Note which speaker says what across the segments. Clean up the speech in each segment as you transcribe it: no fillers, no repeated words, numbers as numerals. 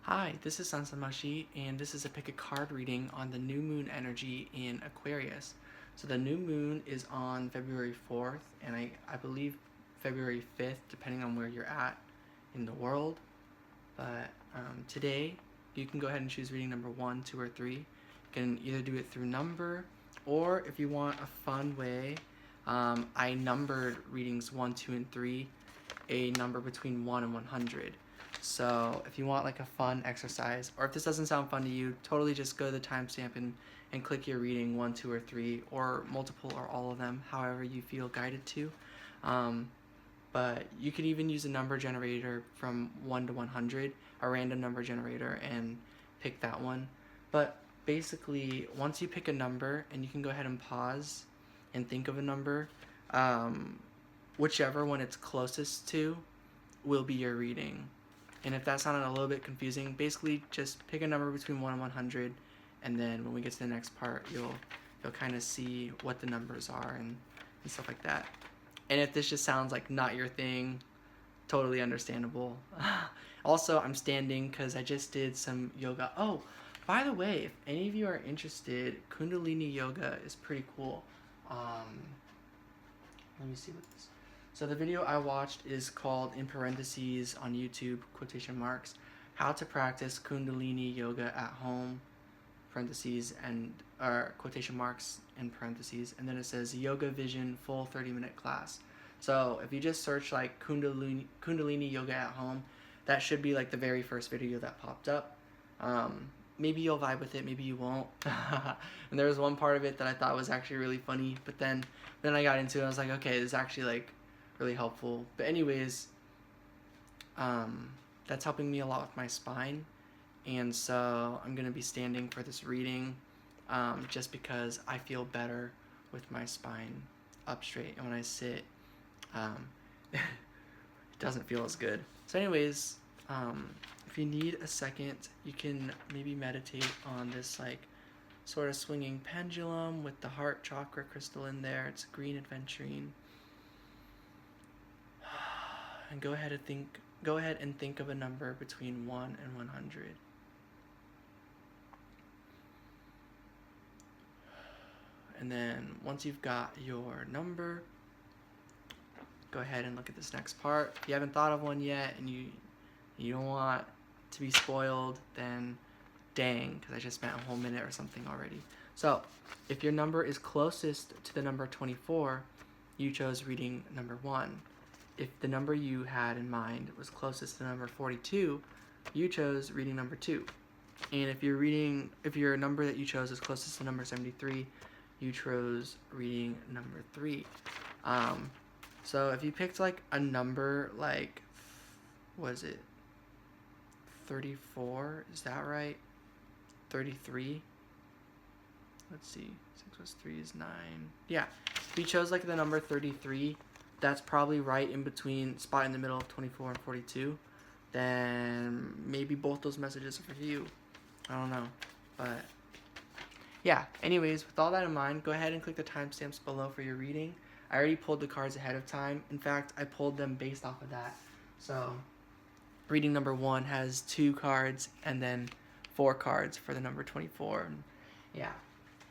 Speaker 1: Hi, this is Sansamashi, and this is a pick a card reading on the new moon energy in Aquarius. So the new moon is on February 4th, and I believe February 5th, depending on where you're at in the world. But today, you can go ahead and choose reading number 1, 2, or 3. You can either do it through number, or if you want a fun way, I numbered readings 1, 2, and 3, a number between 1 and 100. So if you want like a fun exercise, or if this doesn't sound fun to you, totally just go to the timestamp and click your reading 1, 2, or 3, or multiple or all of them, however you feel guided to. But you could even use a number generator from 1 to 100, a random number generator, and pick that one. But basically, once you pick a number, and you can go ahead and pause and think of a number, whichever one it's closest to will be your reading. And if that sounded a little bit confusing, basically just pick a number between 1 and 100, and then when we get to the next part, you'll kind of see what the numbers are and stuff like that. And if this just sounds like not your thing, totally understandable. Also, I'm standing because I just did some yoga. Oh, by the way, if any of you are interested, Kundalini yoga is pretty cool. Let me see what this. So the video I watched is called, in parentheses on YouTube, quotation marks, how to practice Kundalini yoga at home, parentheses, and quotation marks in parentheses, and then it says Yoga Vision full 30-minute class. So if you just search like Kundalini yoga at home, that should be like the very first video that popped up. Maybe you'll vibe with it, maybe you won't. And there was one part of it that I thought was actually really funny, but then I got into it and I was like, okay, this is actually like really helpful. But anyways, that's helping me a lot with my spine, and so I'm gonna be standing for this reading, just because I feel better with my spine up straight, and when I sit, it doesn't feel as good. So anyways, if you need a second, you can maybe meditate on this like sort of swinging pendulum with the heart chakra crystal in there. It's green aventurine. And go ahead and think of a number between 1 and 100. And then once you've got your number, go ahead and look at this next part. If you haven't thought of one yet and you don't want to be spoiled, then dang, because I just spent a whole minute or something already. So if your number is closest to the number 24, you chose reading number 1. If the number you had in mind was closest to number 42, you chose reading number 2. And if your number that you chose is closest to number 73, you chose reading number 3. So if you picked like a number like, what is it, 34, is that right? 33? Let's see, 6 plus 3 is 9. Yeah, if you chose like the number 33, that's probably right in between, spot in the middle of 24 and 42, then maybe both those messages are for you. I don't know, but yeah, anyways, with all that in mind, go ahead and click the timestamps below for your reading. I already pulled the cards ahead of time. In fact, I pulled them based off of that. So reading number 1 has 2 cards and then 4 cards for the number 24. And yeah.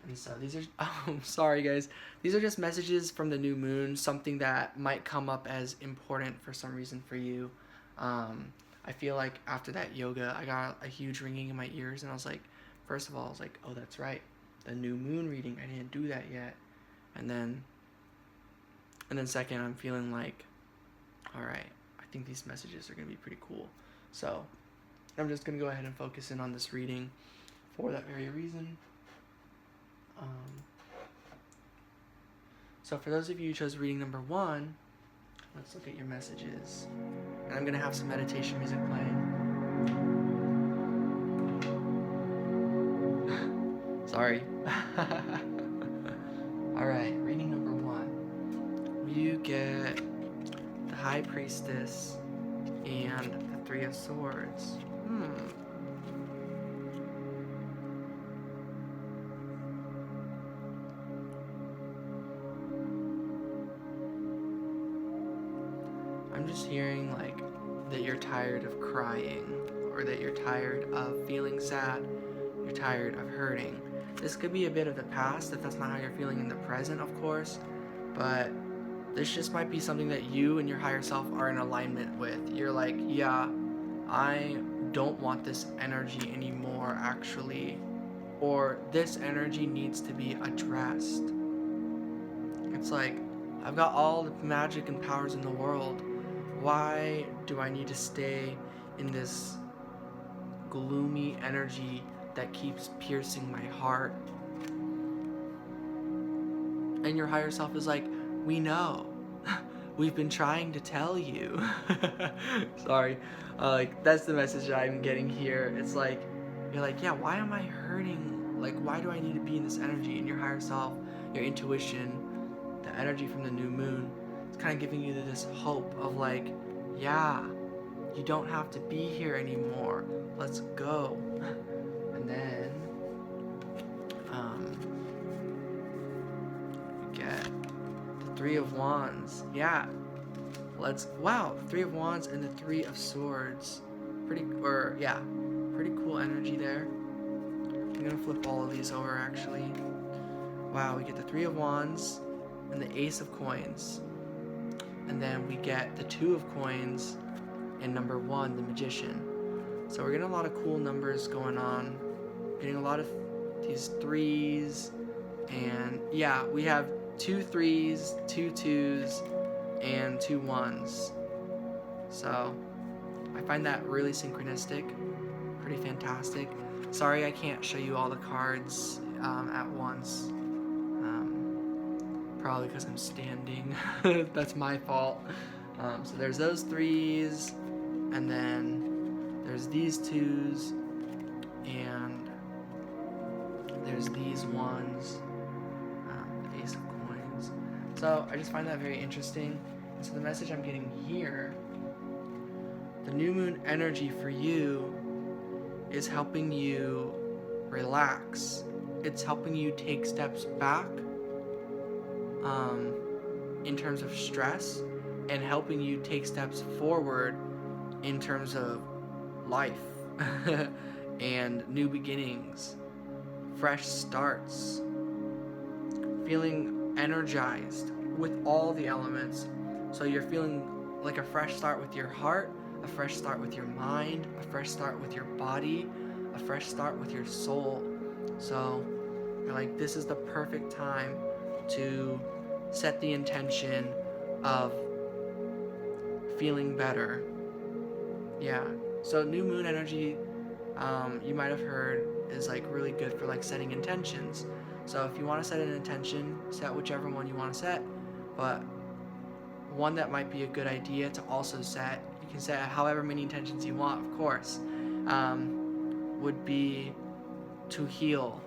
Speaker 1: And so these are, oh, sorry guys. These are just messages from the new moon, something that might come up as important for some reason for you. I feel like after that yoga, I got a huge ringing in my ears, and I was like, first of all, I was like, oh, that's right. The new moon reading, I didn't do that yet. And then second, I'm feeling like, all right, I think these messages are going to be pretty cool. So I'm just going to go ahead and focus in on this reading for that very reason. So for those of you who chose reading number 1, let's look at your messages. And I'm going to have some meditation music playing. Sorry. Alright, reading number 1. You get the High Priestess and the 3 of Swords. I'm just hearing like that you're tired of crying, or that you're tired of feeling sad, you're tired of hurting. This could be a bit of the past if that's not how you're feeling in the present, of course, but this just might be something that you and your higher self are in alignment with. You're like, yeah, I don't want this energy anymore, actually, or this energy needs to be addressed. It's like, I've got all the magic and powers in the world. Why do I need to stay in this gloomy energy that keeps piercing my heart? And your higher self is like, we know. We've been trying to tell you. Sorry. Like, that's the message I'm getting here. It's like, you're like, yeah, why am I hurting? Like, why do I need to be in this energy? And your higher self, your intuition, the energy from the new moon, it's kind of giving you this hope of like, yeah, you don't have to be here anymore. Let's go. And then we get the Three of Wands. Yeah. Wow, the Three of Wands and the Three of Swords. Pretty cool energy there. I'm gonna flip all of these over actually. Wow, we get the Three of Wands and the Ace of Coins. And then we get the Two of Coins and number 1, the Magician. So we're getting a lot of cool numbers going on. Getting a lot of these 3s. And yeah, we have 2 3s, 2 2s, and 2 1s. So I find that really synchronistic. Pretty fantastic. Sorry I can't show you all the cards at once. Probably because I'm standing. That's my fault. So there's those 3s, and then there's these 2s, and there's these 1s, the Ace of Coins. So I just find that very interesting. And so the message I'm getting here, the new moon energy for you is helping you relax. It's helping you take steps back in terms of stress, and helping you take steps forward in terms of life and new beginnings, fresh starts, feeling energized with all the elements. So you're feeling like a fresh start with your heart, a fresh start with your mind, a fresh start with your body, a fresh start with your soul. So you're like, this is the perfect time to set the intention of feeling better. Yeah. So new moon energy, you might have heard, is like really good for like setting intentions. So if you want to set an intention, set whichever one you want to set. But one that might be a good idea to also set, you can set however many intentions you want, of course, would be to heal.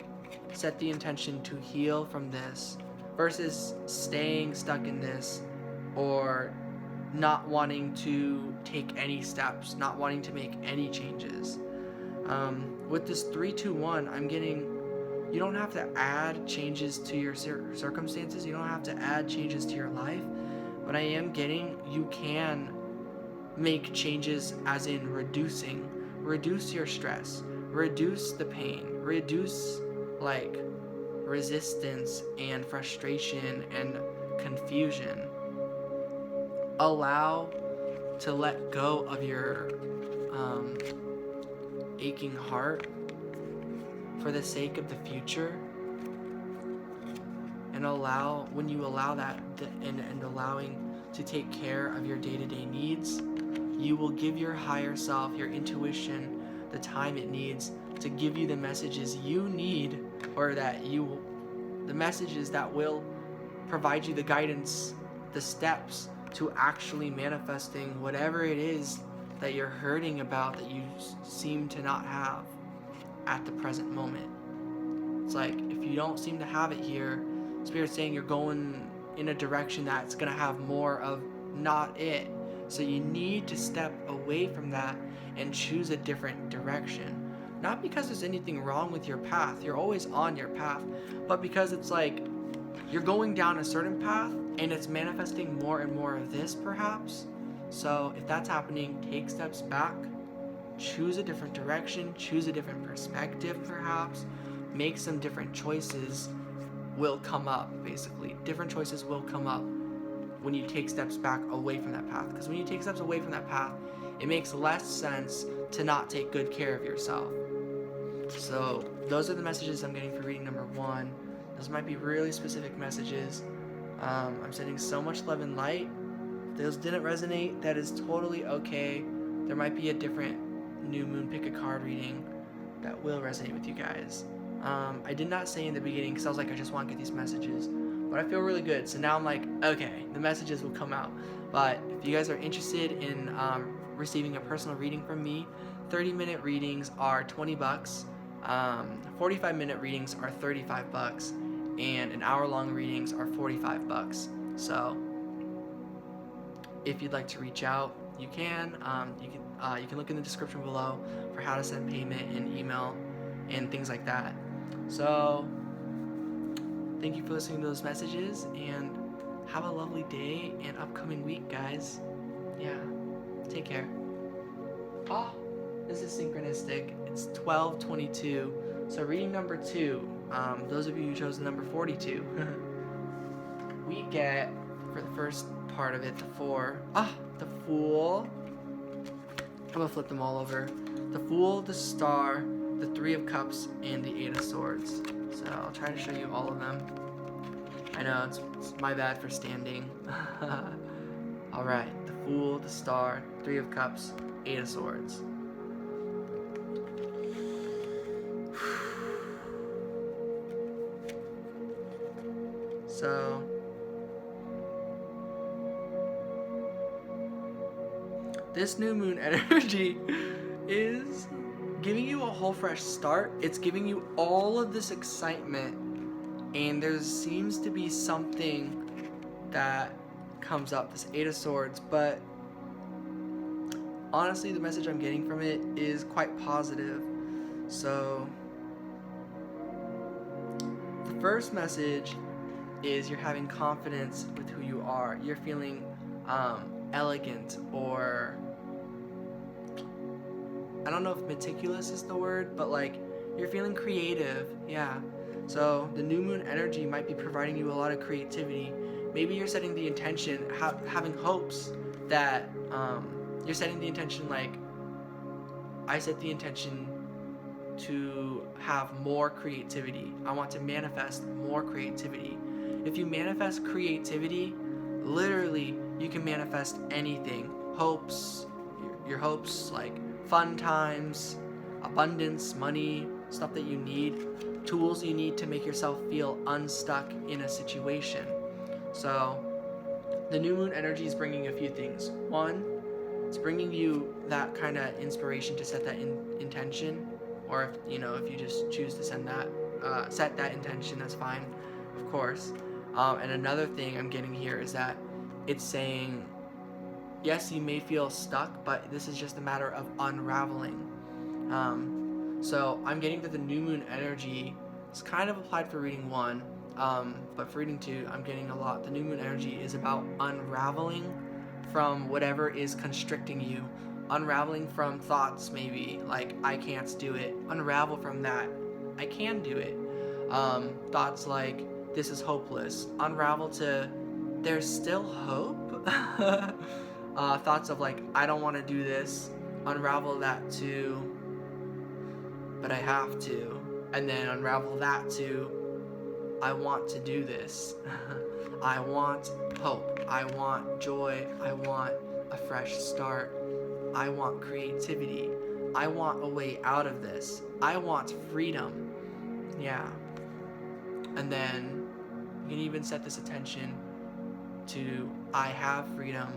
Speaker 1: Set the intention to heal from this versus staying stuck in this, or not wanting to take any steps, not wanting to make any changes. With this 3-2-1, I'm getting, you don't have to add changes to your circumstances, you don't have to add changes to your life, but I am getting, you can make changes as in reduce your stress, reduce the pain, reduce like resistance and frustration and confusion. Allow to let go of your aching heart for the sake of the future, and when you allow that and allowing to take care of your day-to-day needs, you will give your higher self, your intuition, the time it needs to give you the messages you need, or the messages that will provide you the guidance, the steps to actually manifesting whatever it is that you're hurting about, that you seem to not have at the present moment. It's like, if you don't seem to have it here, Spirit's saying you're going in a direction that's going to have more of not it. So you need to step away from that and choose a different direction. Not because there's anything wrong with your path, you're always on your path, but because it's like you're going down a certain path and it's manifesting more and more of this perhaps. So if that's happening, take steps back, choose a different direction, choose a different perspective perhaps, make some different choices will come up, basically. Different choices will come up when you take steps back away from that path. Because when you take steps away from that path, it makes less sense to not take good care of yourself. So those are the messages I'm getting for reading number 1. Those might be really specific messages. I'm sending so much love and light. If those didn't resonate, that is totally okay. There might be a different new moon pick a card reading that will resonate with you guys. I did not say in the beginning because I was like, I just want to get these messages, but I feel really good. So now I'm like, okay, the messages will come out. But if you guys are interested in receiving a personal reading from me, 30-minute readings are $20. 45-minute readings are $35, and an hour-long readings are $45. So if you'd like to reach out, you can. You can look in the description below for how to send payment and email and things like that. So thank you for listening to those messages, and have a lovely day and upcoming week, guys. Yeah, take care. Oh, this is synchronistic. It's 12:22. So reading number 2. Those of you who chose the number 42, we get for the first part of it the 4. The Fool. I'm gonna flip them all over. The Fool, the Star, the 3 of Cups, and the 8 of Swords. So I'll try to show you all of them. I know it's my bad for standing. All right, the Fool, the Star, 3 of Cups, 8 of Swords. So this new moon energy is giving you a whole fresh start. It's giving you all of this excitement, and there seems to be something that comes up, this 8 of Swords, but honestly the message I'm getting from it is quite positive. So the first message is you're having confidence with who you are. You're feeling elegant, or I don't know if meticulous is the word, but like you're feeling creative. Yeah. So the new moon energy might be providing you a lot of creativity. Maybe you're setting the intention, having hopes that you're setting the intention, like I set the intention to have more creativity. I want to manifest more creativity. If you manifest creativity, literally you can manifest anything. Hopes, your hopes, like fun times, abundance, money, stuff that you need, tools you need to make yourself feel unstuck in a situation. So the new moon energy is bringing a few things. One, it's bringing you that kind of inspiration to set that intention, or if you just choose to set that intention, that's fine, of course. And another thing I'm getting here is that it's saying, yes, you may feel stuck, but this is just a matter of unraveling. So I'm getting that the new moon energy is kind of applied for reading 1, but for reading 2, I'm getting a lot. The new moon energy is about unraveling from whatever is constricting you. Unraveling from thoughts, maybe, like, I can't do it. Unravel from that, I can do it. Thoughts like, this is hopeless. Unravel to, there's still hope. Thoughts of like, I don't want to do this. Unravel that to, but I have to. And then unravel that to, I want to do this. I want hope. I want joy. I want a fresh start. I want creativity. I want a way out of this. I want freedom. Yeah. And then you can even set this attention to, I have freedom.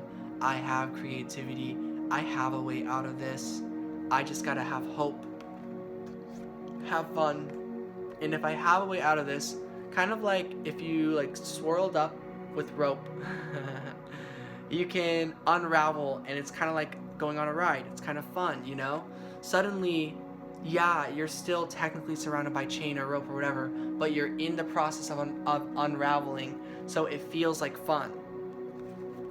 Speaker 1: I have creativity. I have a way out of this. I just gotta have hope. Have fun. And if I have a way out of this, kind of like if you like swirled up with rope, you can unravel, and it's kind of like going on a ride. It's kind of fun, Suddenly, yeah, you're still technically surrounded by chain or rope or whatever, but you're in the process of unraveling, so it feels like fun.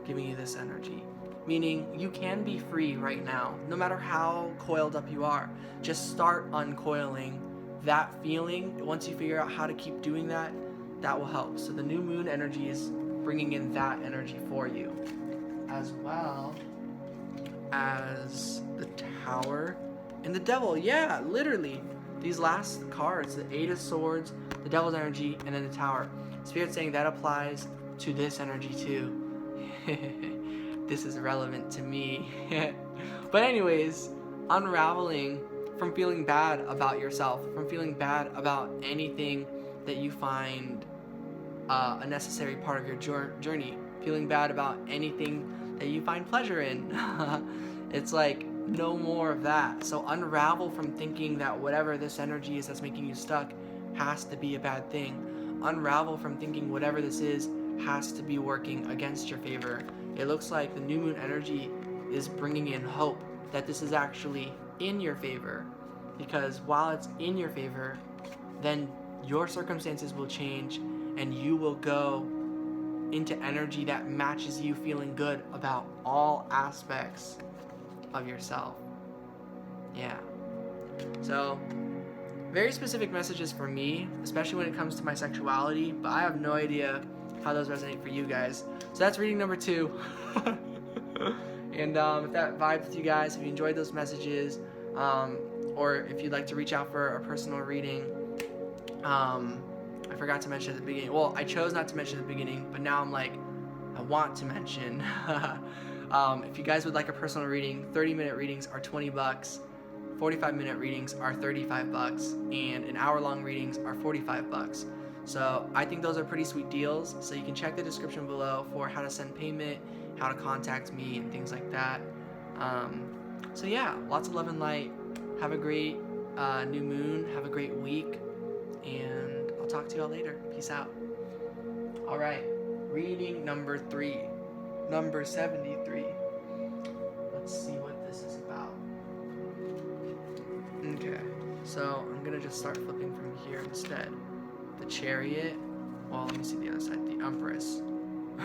Speaker 1: Giving you this energy. meaning you can be free right now, no matter how coiled up you are. Just start uncoiling. That feeling, once you figure out how to keep doing that, that will help. So the new moon energy is bringing in that energy for you, as well as the Tower and the Devil. Yeah, literally. These last cards, the Eight of Swords, the Devil's energy, and then the Tower. Spirit's saying that applies to this energy too. This is relevant to me. But anyways, unraveling from feeling bad about yourself, from feeling bad about anything that you find a necessary part of your journey, feeling bad about anything that you find pleasure in. It's like, no more of that. So unravel from thinking that whatever this energy is that's making you stuck has to be a bad thing. Unravel from thinking whatever this is has to be working against your favor. It looks like the new moon energy is bringing in hope that this is actually in your favor, because while it's in your favor, then your circumstances will change and you will go into energy that matches you feeling good about all aspects of yourself. Yeah. So, very specific messages for me, especially when it comes to my sexuality, but I have no idea how those resonate for you guys. So that's reading number 2. And if that vibes with you guys, if you enjoyed those messages, or if you'd like to reach out for a personal reading, I forgot to mention at the beginning. Well, I chose not to mention at the beginning, but now I'm like, I want to mention. If you guys would like a personal reading, 30-minute readings are $20, 45-minute readings are $35, and an hour-long readings are $45. So I think those are pretty sweet deals. So you can check the description below for how to send payment, how to contact me, and things like that. So yeah, lots of love and light. Have a great new moon. Have a great week, and I'll talk to you all later. Peace out. All right, reading number 3. Number 73. Let's see what this is about. Okay, so I'm gonna just start flipping from here instead. The Chariot. Well, let me see the other side. The Empress.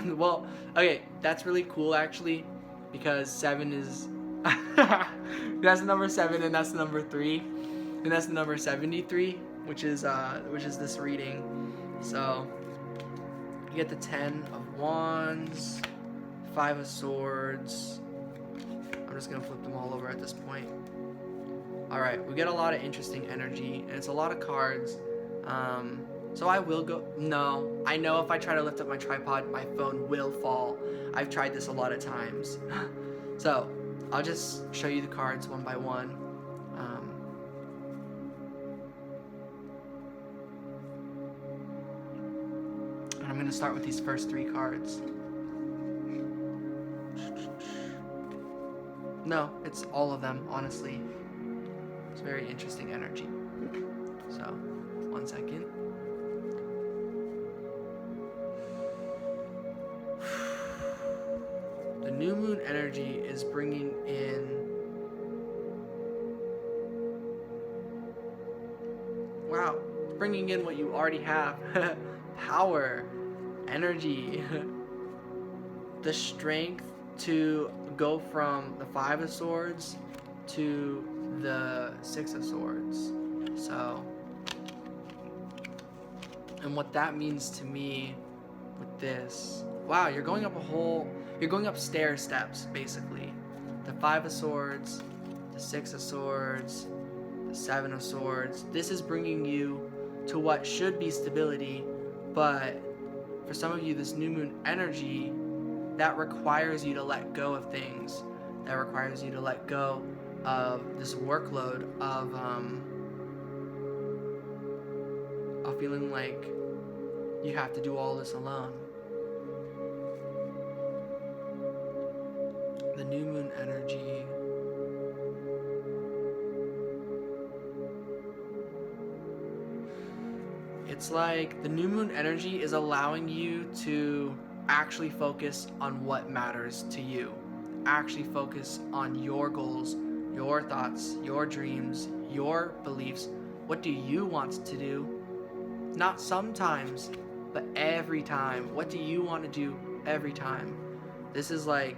Speaker 1: Well, okay, that's really cool actually, because 7 is that's the number 7, and that's the number 3, and that's the number 73, which is this reading. So you get the 10 of Wands, 5 of Swords. I'm just gonna flip them all over at this point. Alright, we get a lot of interesting energy, and it's a lot of cards. So I will go. No, I know if I try to lift up my tripod, my phone will fall. I've tried this a lot of times. So I'll just show you the cards one by one. And I'm gonna start with these first 3 cards. No, it's all of them, honestly. It's very interesting energy. So, 1 second. The new moon energy is bringing in wow, it's bringing in what you already have. Power, energy, the strength to go from the 5 of Swords to the 6 of Swords. So, and what that means to me with this, wow, you're going up stair steps, basically. The 5 of Swords, the 6 of Swords, the 7 of Swords. This is bringing you to what should be stability, but for some of you, this new moon energy, that requires you to let go of things. That requires you to let go of this workload of feeling like you have to do all this alone. The new moon energy. It's like the new moon energy is allowing you to actually focus on what matters to you. Actually focus on your goals, your thoughts, your dreams, your beliefs. What do you want to do? Not sometimes, but every time. What do you want to do every time? This is like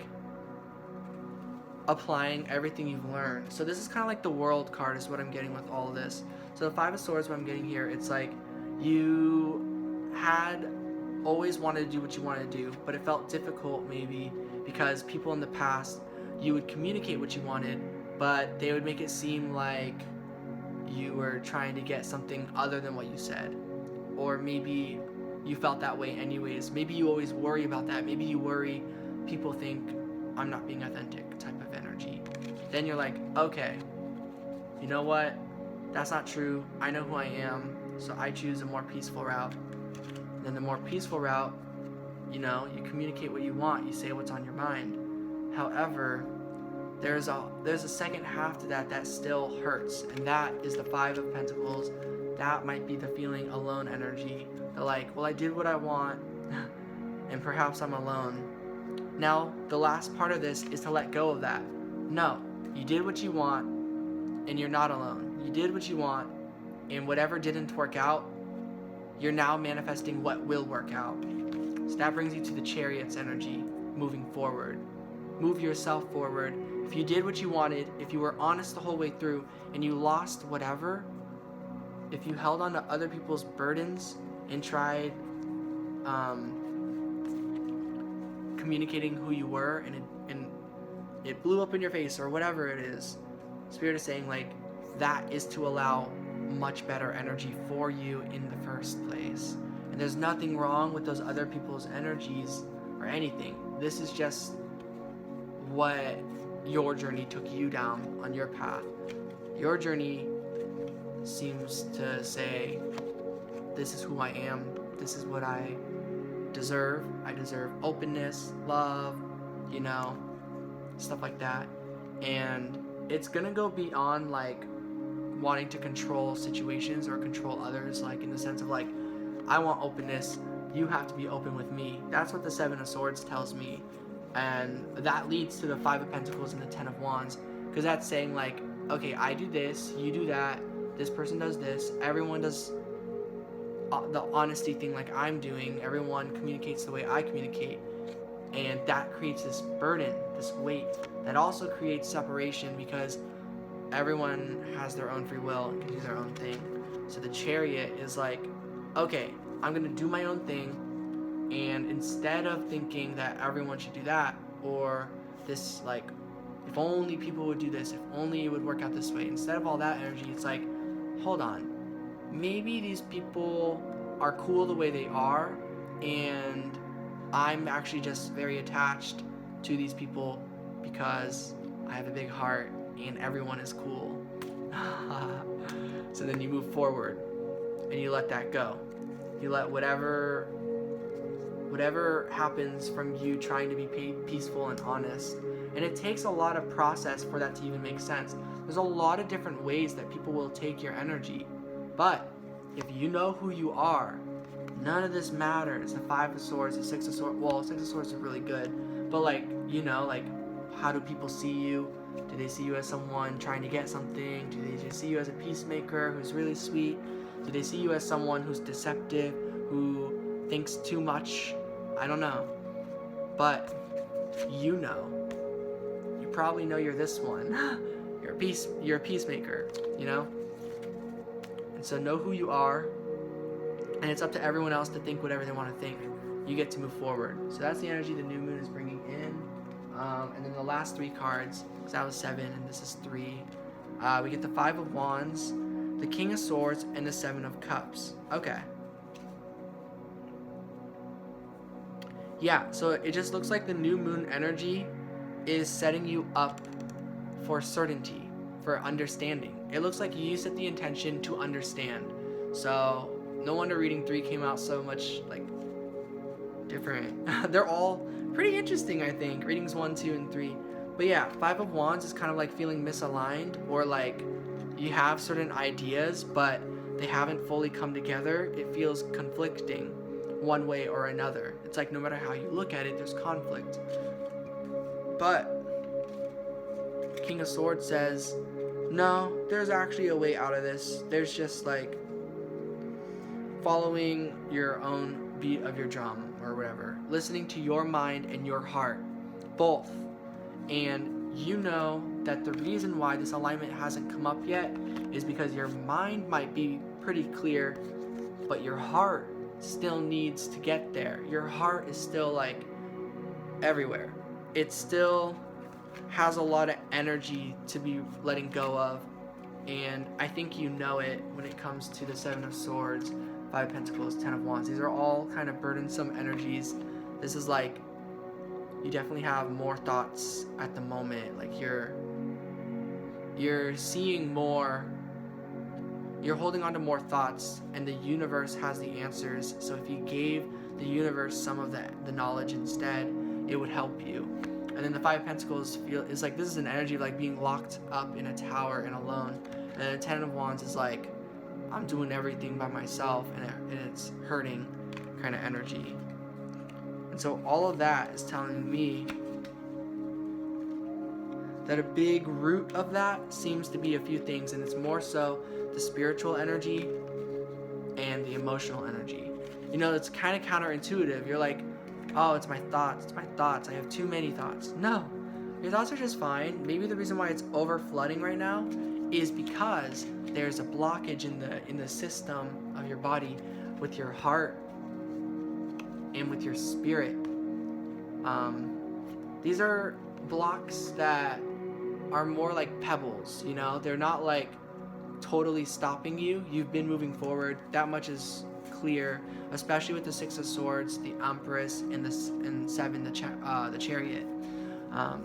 Speaker 1: applying everything you've learned. So this is kind of like the World card is what I'm getting with all of this. So the Five of Swords, what I'm getting here, it's like you had always wanted to do what you wanted to do, but it felt difficult maybe because people in the past, you would communicate what you wanted, but they would make it seem like you were trying to get something other than what you said. Or maybe you felt that way anyways. Maybe you always worry about that. Maybe you worry people think I'm not being authentic type of energy. Then you're like, okay, you know what? That's not true. I know who I am, so I choose a more peaceful route. And then the more peaceful route, you know, you communicate what you want. You say what's on your mind. However, there's a second half to that still hurts, and that is the Five of Pentacles. That might be the feeling alone energy. They're like, well, I did what I want, and perhaps I'm alone. Now, the last part of this is to let go of that. No, you did what you want, and you're not alone. You did what you want, and whatever didn't work out, you're now manifesting what will work out. So that brings you to the Chariot's energy, moving forward. Move yourself forward. If you did what you wanted, if you were honest the whole way through, and you lost whatever, if you held on to other people's burdens and tried communicating who you were, and it blew up in your face or whatever it is, Spirit is saying like that is to allow much better energy for you in the first place. And there's nothing wrong with those other people's energies or anything. This is just what your journey took you down on your path. Your journey seems to say, this is who I am, this is what I deserve. I deserve openness, love, you know, stuff like that. And it's gonna go beyond like wanting to control situations or control others, like in the sense of like, I want openness, you have to be open with me. That's what the Seven of Swords tells me. And that leads to the Five of Pentacles and the Ten of Wands, because that's saying like, okay, I do this, you do that, this person does this, everyone does the honesty thing like I'm doing, everyone communicates the way I communicate, and that creates this burden, this weight, that also creates separation because everyone has their own free will and can do their own thing. So the Chariot is like, okay, I'm gonna do my own thing, and instead of thinking that everyone should do that, or this like, if only people would do this, if only it would work out this way, instead of all that energy, it's like, hold on, maybe these people are cool the way they are, and I'm actually just very attached to these people because I have a big heart and everyone is cool. So then you move forward and you let that go. You let whatever happens from you trying to be peaceful and honest. And it takes a lot of process for that to even make sense. There's a lot of different ways that people will take your energy. But if you know who you are, none of this matters. The Five of Swords, the Six of Swords, well, Six of Swords are really good. But like, you know, like, how do people see you? Do they see you as someone trying to get something? Do they just see you as a peacemaker who's really sweet? Do they see you as someone who's deceptive, who thinks too much? I don't know. But you know. You probably know you're this one. You're a peacemaker, you know? And so know who you are, and it's up to everyone else to think whatever they want to think. You get to move forward. So that's the energy the new moon is bringing in. And then the last three cards, because that was 7 and this is 3, we get the Five of Wands, the King of Swords, and the Seven of Cups. Okay. Yeah, so it just looks like the new moon energy is setting you up for certainty, for understanding. It looks like you set the intention to understand. So no wonder reading 3 came out so much like different. They're all pretty interesting, I think. Readings 1, 2, and 3. But yeah, Five of Wands is kind of like feeling misaligned, or like you have certain ideas, but they haven't fully come together. It feels conflicting one way or another. It's like no matter how you look at it, there's conflict. But King of Swords says, no, there's actually a way out of this. There's just like following your own beat of your drum or whatever, listening to your mind and your heart, both, and you know that the reason why this alignment hasn't come up yet is because your mind might be pretty clear, but your heart still needs to get there. Your heart is still like everywhere. It still has a lot of energy to be letting go of, and I think you know it when it comes to the Seven of Swords, Five of Pentacles, Ten of Wands. These are all kind of burdensome energies. This is like, you definitely have more thoughts at the moment. Like you're seeing more, you're holding on to more thoughts, and the universe has the answers. So if you gave the universe some of the knowledge instead, it would help you. And then the Five of Pentacles is like, this is an energy of like being locked up in a tower and alone. And then the Ten of Wands is like, I'm doing everything by myself, and it's hurting kind of energy. And so all of that is telling me that a big root of that seems to be a few things, and it's more so the spiritual energy and the emotional energy. You know, it's kind of counterintuitive. You're like, oh, it's my thoughts, I have too many thoughts. No, your thoughts are just fine. Maybe the reason why it's over flooding right now is because there's a blockage in the system of your body with your heart and with your spirit. These are blocks that are more like pebbles, you know? They're not like totally stopping you. You've been moving forward. That much is clear, especially with the Six of Swords, the Empress, and Seven, the Chariot.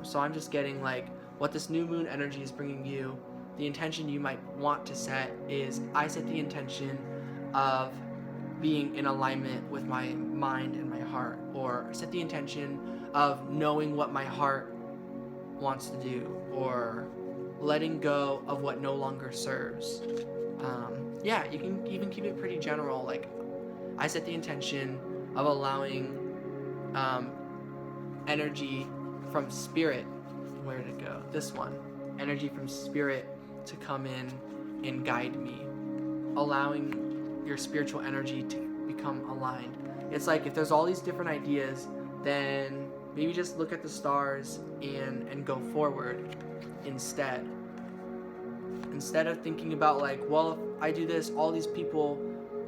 Speaker 1: So I'm just getting like what this new moon energy is bringing you. The intention you might want to set is, I set the intention of being in alignment with my mind and my heart, or set the intention of knowing what my heart wants to do, or letting go of what no longer serves. Yeah, you can even keep it pretty general. Like, I set the intention of allowing energy from spirit, where did it go? This one. Energy from spirit to come in and guide me. Allowing your spiritual energy to become aligned. It's like, if there's all these different ideas, then maybe just look at the stars and go forward instead. Instead of thinking about like, well, if I do this, all these people,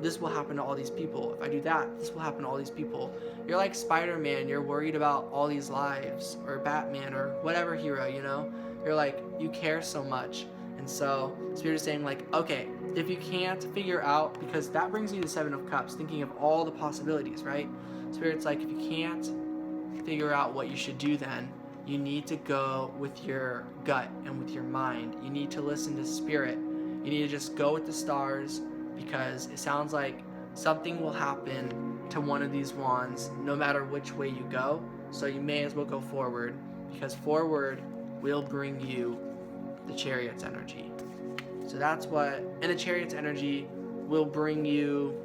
Speaker 1: this will happen to all these people. If I do that, this will happen to all these people. You're like Spider-Man, you're worried about all these lives, or Batman, or whatever hero, you know? You're like, you care so much. And so Spirit is saying like, okay, if you can't figure out, because that brings you the Seven of Cups, thinking of all the possibilities, right? Spirit's like, if you can't figure out what you should do, then you need to go with your gut and with your mind. You need to listen to Spirit. You need to just go with the stars, because it sounds like something will happen to one of these wands no matter which way you go. So you may as well go forward, because forward will bring you the Chariot's energy. So that's what, and the Chariot's energy will bring you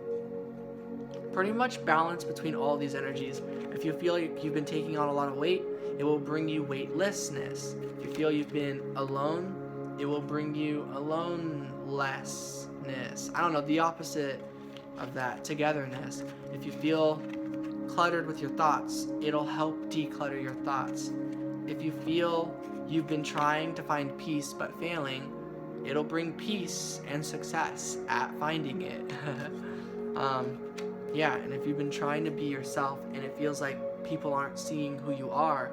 Speaker 1: pretty much balance between all these energies. If you feel like you've been taking on a lot of weight, it will bring you weightlessness. If you feel you've been alone, it will bring you alonelessness. I don't know, the opposite of that, togetherness. If you feel cluttered with your thoughts, it'll help declutter your thoughts. If you feel you've been trying to find peace but failing, it'll bring peace and success at finding it. Yeah, and if you've been trying to be yourself and it feels like people aren't seeing who you are,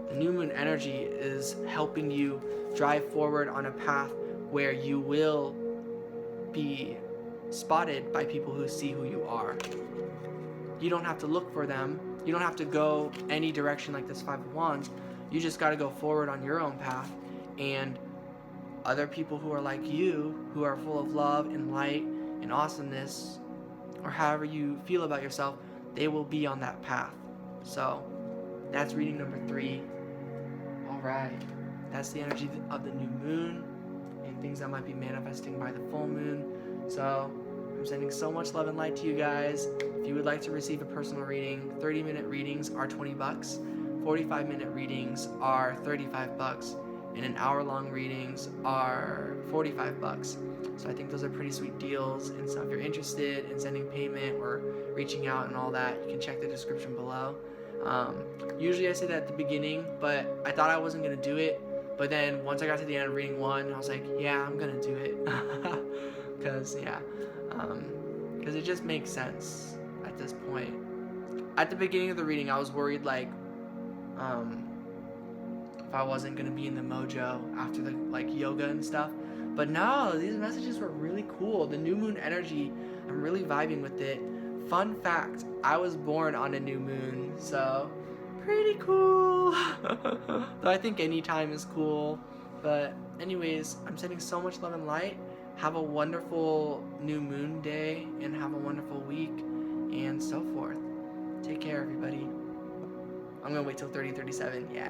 Speaker 1: the new moon energy is helping you drive forward on a path where you will be spotted by people who see who you are. You don't have to look for them. You don't have to go any direction like this Five of Wands. You just got to go forward on your own path, and other people who are like you, who are full of love and light and awesomeness, or however you feel about yourself, they will be on that path. So that's reading number 3. All right, that's the energy of the new moon and things that might be manifesting by the full moon. So I'm sending so much love and light to you guys. If you would like to receive a personal reading, 30-minute readings are $20, 45-minute readings are $35, and an hour-long readings are $45. So I think those are pretty sweet deals. And so if you're interested in sending payment or reaching out and all that, you can check the description below. Usually I say that at the beginning, but I thought I wasn't going to do it But then once I got to the end of reading 1, I was like, yeah, I'm gonna do it. Because it just makes sense at this point. At the beginning of the reading, I was worried like if I wasn't gonna be in the mojo after the like yoga and stuff. But no, these messages were really cool. The new moon energy, I'm really vibing with it. Fun fact, I was born on a new moon, so pretty cool. Though I think any time is cool. But anyways, I'm sending so much love and light. Have a wonderful new moon day and have a wonderful week and so forth. Take care, everybody. I'm gonna wait till 30:37. Yeah.